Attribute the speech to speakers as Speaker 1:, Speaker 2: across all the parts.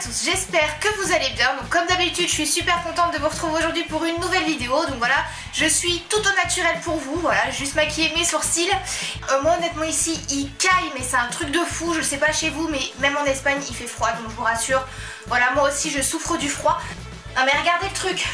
Speaker 1: tous, j'espère que vous allez bien. Donc comme d'habitude je suis super contente de vous retrouver aujourd'hui pour une nouvelle vidéo. Donc voilà, je suis tout au naturel pour vous, voilà, juste maquiller mes sourcils. Moi honnêtement ici il caille mais c'est un truc de fou, je sais pas chez vous mais même en Espagne il fait froid donc je vous rassure. Voilà, moi aussi je souffre du froid. Non mais regardez le truc.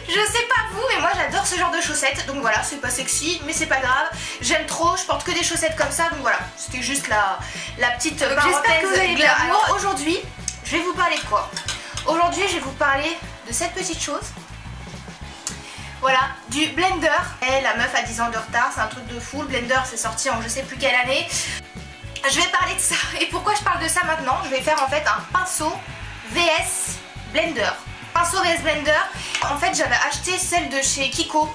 Speaker 1: Je sais pas vous mais moi j'adore ce genre de chaussettes. Donc voilà, c'est pas sexy mais c'est pas grave. J'aime trop, je porte que des chaussettes comme ça. Donc voilà, c'était juste la petite parenthèse que vous allez bien. Alors aujourd'hui, je vais vous parler de quoi? Aujourd'hui je vais vous parler de cette petite chose. Voilà, du blender. Et la meuf a 10 ans de retard, c'est un truc de fou. Le blender c'est sorti en je sais plus quelle année. Je vais parler de ça. Et pourquoi je parle de ça maintenant? Je vais faire en fait un pinceau vs blender. Pinceau vs blender. En fait j'avais acheté celle de chez Kiko,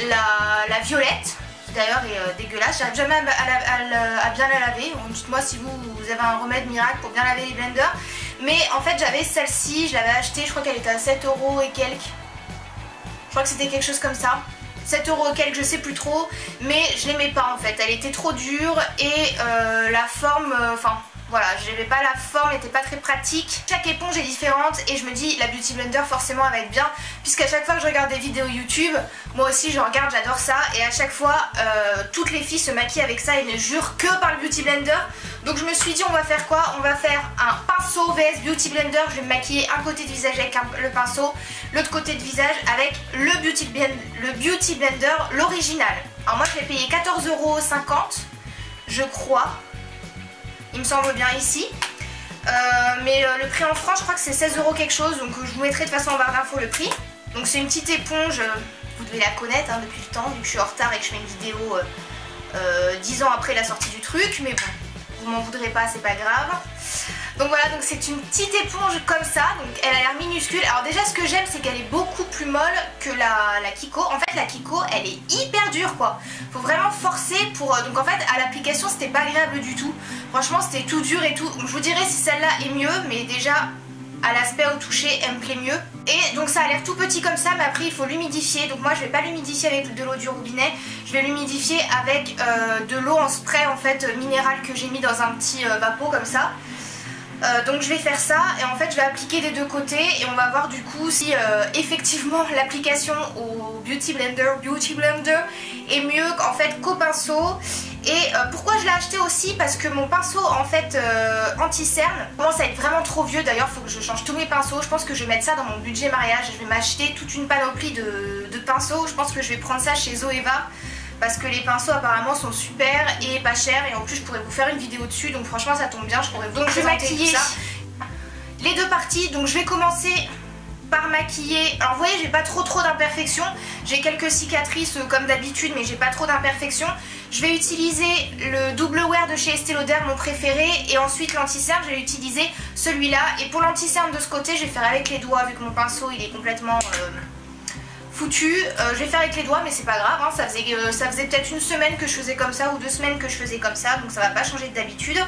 Speaker 1: la violette, qui d'ailleurs est dégueulasse. J'arrive jamais à bien la laver. Dites-moi si vous avez un remède miracle pour bien laver les blenders. Mais en fait j'avais celle-ci, je l'avais achetée, je crois qu'elle était à 7 € et quelques. Je crois que c'était quelque chose comme ça. 7 € et quelques, je sais plus trop. Mais je l'aimais pas en fait, elle était trop dure et la forme, enfin... Voilà, je n'avais pas la forme, elle n'était pas très pratique. Chaque éponge est différente et je me dis la Beauty Blender forcément elle va être bien. Puisqu'à chaque fois que je regarde des vidéos YouTube, moi aussi je regarde, j'adore ça. Et à chaque fois, toutes les filles se maquillent avec ça et ne jurent que par le Beauty Blender. Donc je me suis dit on va faire quoi? On va faire un pinceau vs Beauty Blender. Je vais me maquiller un côté de visage avec le pinceau, l'autre côté de visage avec le Beauty Blender, l'original. Alors moi je l'ai payé 14,50 € je crois. Il me semble bien ici. Mais le prix en France je crois que c'est 16 € quelque chose. Donc je vous mettrai de toute façon en barre d'infos le prix. Donc c'est une petite éponge, vous devez la connaître hein, depuis le temps, vu que je suis en retard et que je fais une vidéo 10 ans après la sortie du truc. Mais bon, vous m'en voudrez pas, c'est pas grave. Donc voilà, donc c'est une petite éponge comme ça. Donc elle a l'air minuscule. Alors déjà ce que j'aime c'est qu'elle est beaucoup plus molle que la Kiko. En fait la Kiko elle est hyper dure quoi. Faut vraiment forcer pour... Donc en fait à l'application c'était pas agréable du tout. Franchement c'était tout dur et tout. Donc je vous dirais si celle-là est mieux. Mais déjà à l'aspect au toucher elle me plaît mieux. Et donc ça a l'air tout petit comme ça. Mais après il faut l'humidifier. Donc moi je vais pas l'humidifier avec de l'eau du robinet. Je vais l'humidifier avec de l'eau en spray en fait minérale que j'ai mis dans un petit vapeau comme ça. Donc je vais faire ça et en fait je vais appliquer des deux côtés et on va voir du coup si effectivement l'application au Beauty Blender est mieux en fait qu'au pinceau. Et pourquoi je l'ai acheté aussi? Parce que mon pinceau en fait anti-cerne commence à être vraiment trop vieux. D'ailleurs il faut que je change tous mes pinceaux. Je pense que je vais mettre ça dans mon budget mariage. Je vais m'acheter toute une panoplie de pinceaux. Je pense que je vais prendre ça chez Zoeva. Parce que les pinceaux apparemment sont super et pas chers. Et en plus je pourrais vous faire une vidéo dessus. Donc franchement ça tombe bien, je pourrais vous présenter. Donc je vais maquiller les deux parties. Donc je vais commencer par maquiller. Alors vous voyez j'ai pas trop d'imperfections. J'ai quelques cicatrices comme d'habitude mais j'ai pas trop d'imperfections. Je vais utiliser le double wear de chez Estée Lauder, mon préféré. Et ensuite l'anti-cerne je vais utiliser celui-là. Et pour l'anti-cerne de ce côté je vais faire avec les doigts. Vu que mon pinceau il est complètement... foutu, je vais faire avec les doigts mais c'est pas grave hein. Ça faisait peut-être une semaine que je faisais comme ça ou 2 semaines que je faisais comme ça, donc ça va pas changer d'habitude.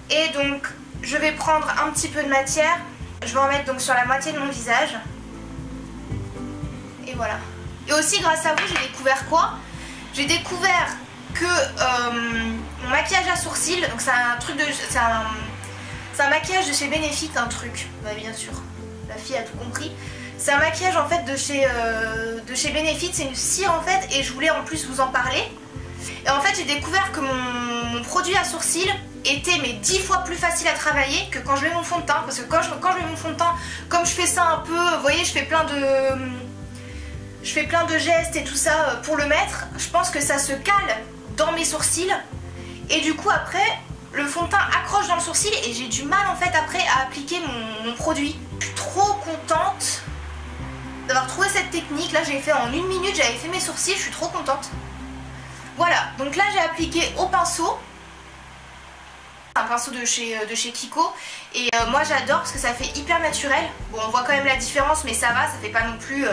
Speaker 1: Et donc je vais prendre un petit peu de matière, je vais en mettre donc sur la moitié de mon visage et voilà. Et aussi grâce à vous j'ai découvert quoi? J'ai découvert que mon maquillage à sourcils, donc c'est un truc de... c'est un maquillage de chez Benefit, un truc, bah bien sûr la fille a tout compris. C'est un maquillage en fait de chez Benefit, c'est une cire en fait et je voulais en plus vous en parler. Et en fait j'ai découvert que mon produit à sourcils était mais 10 fois plus facile à travailler que quand je mets mon fond de teint. Parce que quand je mets mon fond de teint, comme je fais ça un peu, vous voyez je fais plein de gestes et tout ça pour le mettre, je pense que ça se cale dans mes sourcils. Et du coup après le fond de teint accroche dans le sourcil et j'ai du mal en fait après à appliquer mon produit. Je suis trop contente d'avoir trouvé cette technique. Là j'ai fait en 1 minute, j'avais fait mes sourcils, je suis trop contente. Voilà, donc là j'ai appliqué au pinceau. Un pinceau de chez Kiko. Et moi j'adore parce que ça fait hyper naturel. Bon on voit quand même la différence mais ça va, ça fait pas non plus...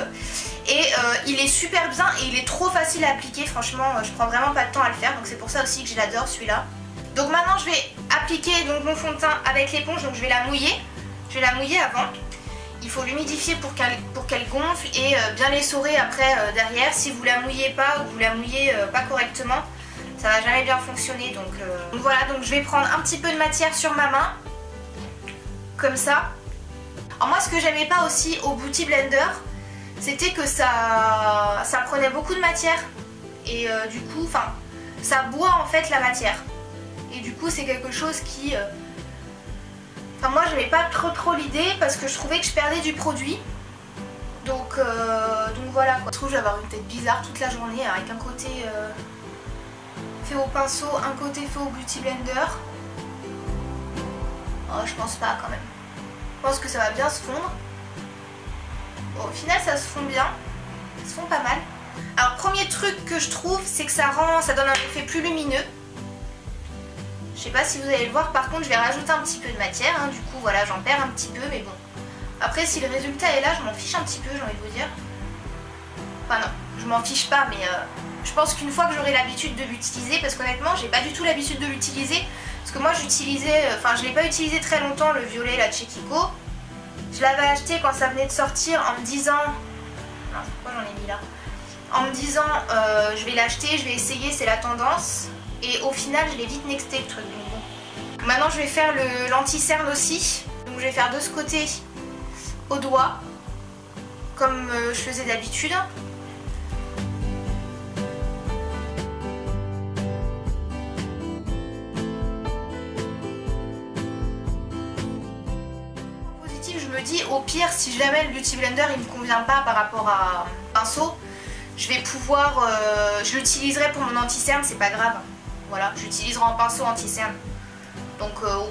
Speaker 1: Et il est super bien et il est trop facile à appliquer. Franchement je prends vraiment pas de temps à le faire. Donc c'est pour ça aussi que je l'adore celui-là. Donc maintenant je vais appliquer donc mon fond de teint avec l'éponge. Donc je vais la mouiller. Je vais la mouiller avant. Il faut l'humidifier pour qu'elle gonfle et bien l'essorer après derrière. Si vous la mouillez pas ou vous la mouillez pas correctement, ça va jamais bien fonctionner. Donc voilà, donc je vais prendre un petit peu de matière sur ma main comme ça. Alors moi ce que j'aimais pas aussi au Beauty Blender, c'était que ça prenait beaucoup de matière. Et du coup, enfin, ça boit en fait la matière. Et du coup c'est quelque chose qui... Enfin moi j'avais pas trop l'idée parce que je trouvais que je perdais du produit. Donc voilà quoi. Je trouve que je vais avoir une tête bizarre toute la journée avec un côté fait au pinceau, un côté fait au Beauty Blender. Oh, je pense pas quand même. Je pense que ça va bien se fondre. Bon, au final ça se fond bien. Ça se fond pas mal. Alors premier truc que je trouve, c'est que ça donne un effet plus lumineux. Je sais pas si vous allez le voir, par contre je vais rajouter un petit peu de matière, hein. Du coup voilà, j'en perds un petit peu, mais bon. Après si le résultat est là, je m'en fiche un petit peu, j'ai envie de vous dire. Enfin non, je m'en fiche pas, mais je pense qu'une fois que j'aurai l'habitude de l'utiliser, parce qu'honnêtement j'ai pas du tout l'habitude de l'utiliser, parce que moi j'utilisais, enfin je l'ai pas utilisé très longtemps le violet là de chez Kiko. Je l'avais acheté quand ça venait de sortir en me disant... Non, pourquoi j'en ai mis là? En me disant je vais l'acheter, je vais essayer, c'est la tendance. Et au final je l'ai vite nexté le truc. Bon. Maintenant je vais faire l'anti-cerne aussi. Donc je vais faire de ce côté au doigt, comme je faisais d'habitude. Positif, je me dis au pire si jamais le Beauty Blender il me convient pas par rapport à un pinceau, je vais pouvoir, je l'utiliserai pour mon anti-cerne, c'est pas grave. Voilà, j'utiliserai en pinceau anti-cerne. Donc au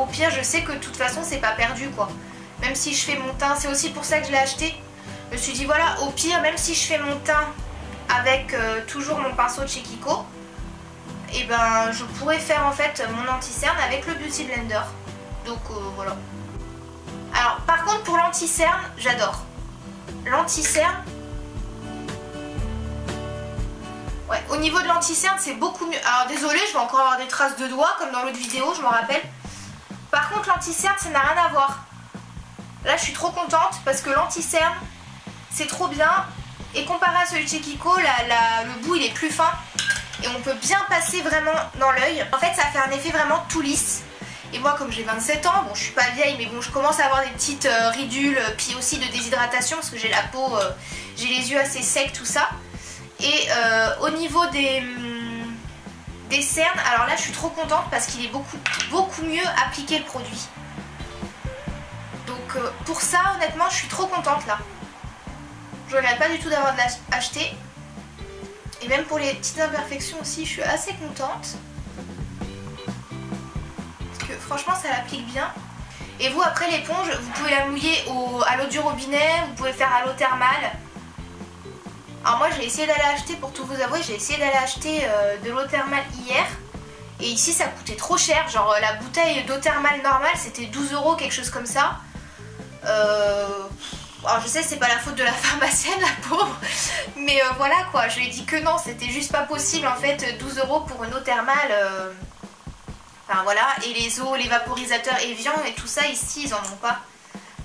Speaker 1: pire je sais que de toute façon c'est pas perdu quoi. Même si je fais mon teint, c'est aussi pour ça que je l'ai acheté. Je me suis dit voilà, au pire même si je fais mon teint avec toujours mon pinceau de chez Kiko, et ben je pourrais faire en fait mon anti-cerne avec le Beauty Blender. Donc voilà. Alors par contre pour l'anti-cerne, j'adore. L'anti-cerne, ouais, au niveau de l'anti-cerne c'est beaucoup mieux. Alors désolé, je vais encore avoir des traces de doigts comme dans l'autre vidéo, je m'en rappelle. Par contre l'anti-cerne ça n'a rien à voir. Là je suis trop contente parce que l'anti-cerne c'est trop bien. Et comparé à celui de chez Kiko, le bout il est plus fin. Et on peut bien passer vraiment dans l'œil. En fait ça fait un effet vraiment tout lisse. Et moi comme j'ai 27 ans, bon je suis pas vieille mais bon je commence à avoir des petites ridules. Puis aussi de déshydratation parce que j'ai la peau, j'ai les yeux assez secs tout ça. Et au niveau des cernes, alors là je suis trop contente parce qu'il est beaucoup mieux appliqué le produit. Donc pour ça honnêtement je suis trop contente là. Je regrette pas du tout d'avoir acheté. Et même pour les petites imperfections aussi je suis assez contente. Parce que franchement ça l'applique bien. Et vous après l'éponge vous pouvez la mouiller à l'eau du robinet, vous pouvez faire à l'eau thermale. Alors moi j'ai essayé d'aller acheter, pour tout vous avouer, j'ai essayé d'aller acheter de l'eau thermale hier. Et ici ça coûtait trop cher, genre la bouteille d'eau thermale normale c'était 12 €, quelque chose comme ça. Alors je sais c'est pas la faute de la pharmacienne la pauvre. Mais voilà quoi, je lui ai dit que non, c'était juste pas possible en fait, 12 € pour une eau thermale. Enfin voilà, et les eaux, les vaporisateurs Evian et tout ça ici ils en ont pas.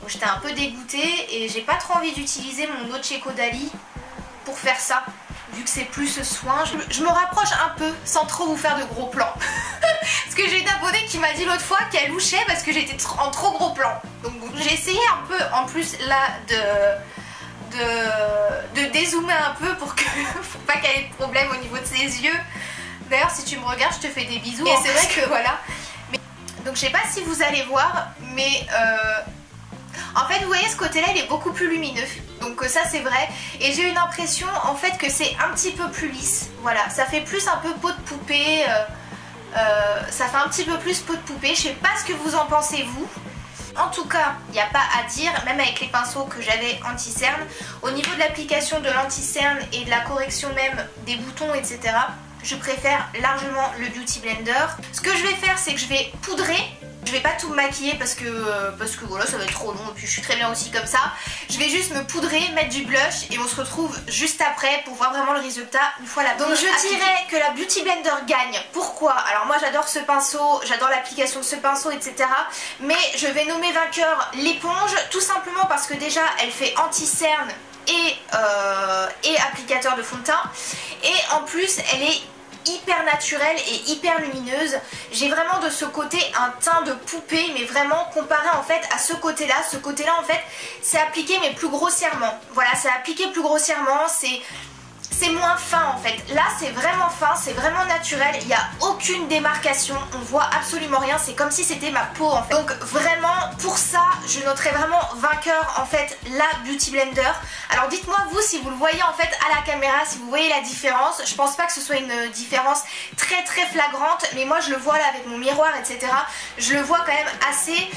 Speaker 1: Donc j'étais un peu dégoûtée et j'ai pas trop envie d'utiliser mon eau de chez Caudalie pour faire ça, vu que c'est plus ce soin. Je me rapproche un peu sans trop vous faire de gros plans. Parce que j'ai une abonnée qui m'a dit l'autre fois qu'elle louchait parce que j'étais en trop gros plan. Donc j'ai essayé un peu en plus là de dézoomer un peu pour pas qu'elle ait de problème au niveau de ses yeux. D'ailleurs si tu me regardes je te fais des bisous. Et c'est vrai que voilà. Mais, donc je sais pas si vous allez voir mais en fait vous voyez ce côté là il est beaucoup plus lumineux. Donc ça c'est vrai. Et j'ai une impression en fait que c'est un petit peu plus lisse. Voilà, ça fait plus un peu peau de poupée. Ça fait un petit peu plus peau de poupée. Je sais pas ce que vous en pensez vous. En tout cas, il n'y a pas à dire, même avec les pinceaux que j'avais anti-cerne. Au niveau de l'application de l'anti-cerne et de la correction même des boutons, etc. Je préfère largement le Beauty Blender. Ce que je vais faire, c'est que je vais poudrer. Je vais pas tout me maquiller parce que voilà, ça va être trop long et puis je suis très bien aussi comme ça. Je vais juste me poudrer, mettre du blush et on se retrouve juste après pour voir vraiment le résultat une fois la poudre appliquée. Donc je dirais que la Beauty Blender gagne. Pourquoi? Alors moi j'adore ce pinceau, j'adore l'application de ce pinceau, etc. Mais je vais nommer vainqueur l'éponge, tout simplement parce que déjà elle fait anti-cerne et applicateur de fond de teint. Et en plus elle est hyper naturelle et hyper lumineuse. J'ai vraiment de ce côté un teint de poupée, mais vraiment comparé en fait à ce côté-là. Ce côté-là en fait c'est appliqué mais plus grossièrement. Voilà, c'est appliqué plus grossièrement, c'est moins fin en fait. Là c'est vraiment fin, c'est vraiment naturel, il n'y a aucune démarcation, on voit absolument rien, c'est comme si c'était ma peau en fait. Donc vraiment pour ça je noterais vraiment vainqueur en fait la Beauty Blender. Alors dites-moi vous si vous le voyez en fait à la caméra, si vous voyez la différence. Je pense pas que ce soit une différence très flagrante, mais moi je le vois là avec mon miroir etc. Je le vois quand même assez,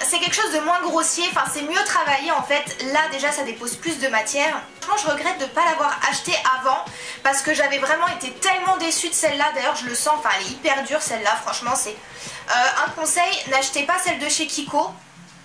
Speaker 1: c'est quelque chose de moins grossier, enfin c'est mieux travaillé en fait. Là déjà ça dépose plus de matière. Franchement je regrette de ne pas l'avoir acheté avant parce que j'avais vraiment été tellement déçue de celle-là. D'ailleurs je le sens, enfin elle est hyper dure celle-là, franchement c'est un conseil, n'achetez pas celle de chez Kiko.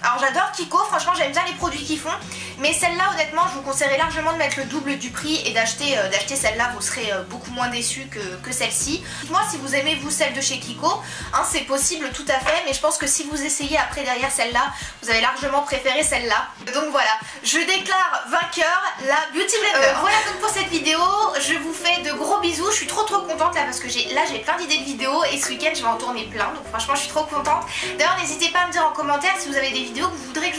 Speaker 1: Alors j'adore Kiko, franchement j'aime bien les produits qu'ils font, mais celle-là honnêtement je vous conseillerais largement de mettre le double du prix et d'acheter celle-là, vous serez beaucoup moins déçus que celle-ci. Dites-moi si vous aimez vous celle de chez Kiko, hein, c'est possible tout à fait, mais je pense que si vous essayez après derrière celle-là, vous avez largement préféré celle-là. Donc voilà, je déclare vainqueur la Beauty Blender. Voilà donc pour cette vidéo, je vous fais de gros bisous, je suis trop contente là parce que j'ai plein d'idées de vidéos et ce week-end je vais en tourner plein, donc franchement je suis trop contente. D'ailleurs n'hésitez pas à me dire en commentaire si vous avez des vidéos que vous voudriez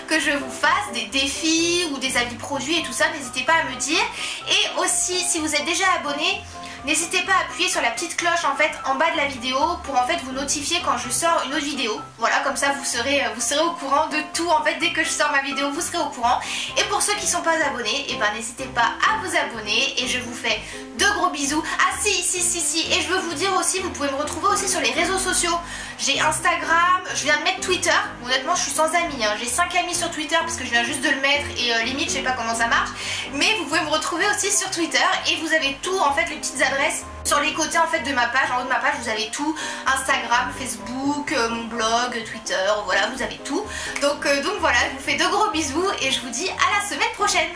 Speaker 1: que je vous fasse, des défis ou des avis produits et tout ça, n'hésitez pas à me dire. Et aussi si vous êtes déjà abonné, n'hésitez pas à appuyer sur la petite cloche en fait en bas de la vidéo pour en fait vous notifier quand je sors une autre vidéo. Voilà, comme ça vous serez au courant de tout en fait. Dès que je sors ma vidéo vous serez au courant. Et pour ceux qui ne sont pas abonnés, et ben n'hésitez pas à vous abonner et je vous fais de gros bisous. Ah si, et je veux vous dire aussi, vous pouvez me retrouver aussi sur les réseaux sociaux. J'ai Instagram, je viens de mettre Twitter. Honnêtement je suis sans amis, hein. J'ai 5 amis sur Twitter parce que je viens juste de le mettre et limite je sais pas comment ça marche. Mais vous pouvez me retrouver aussi sur Twitter et vous avez tout en fait, les petites adresses sur les côtés en fait de ma page. En haut de ma page vous avez tout, Instagram, Facebook, mon blog, Twitter, voilà vous avez tout. Donc voilà, je vous fais de gros bisous et je vous dis à la semaine prochaine.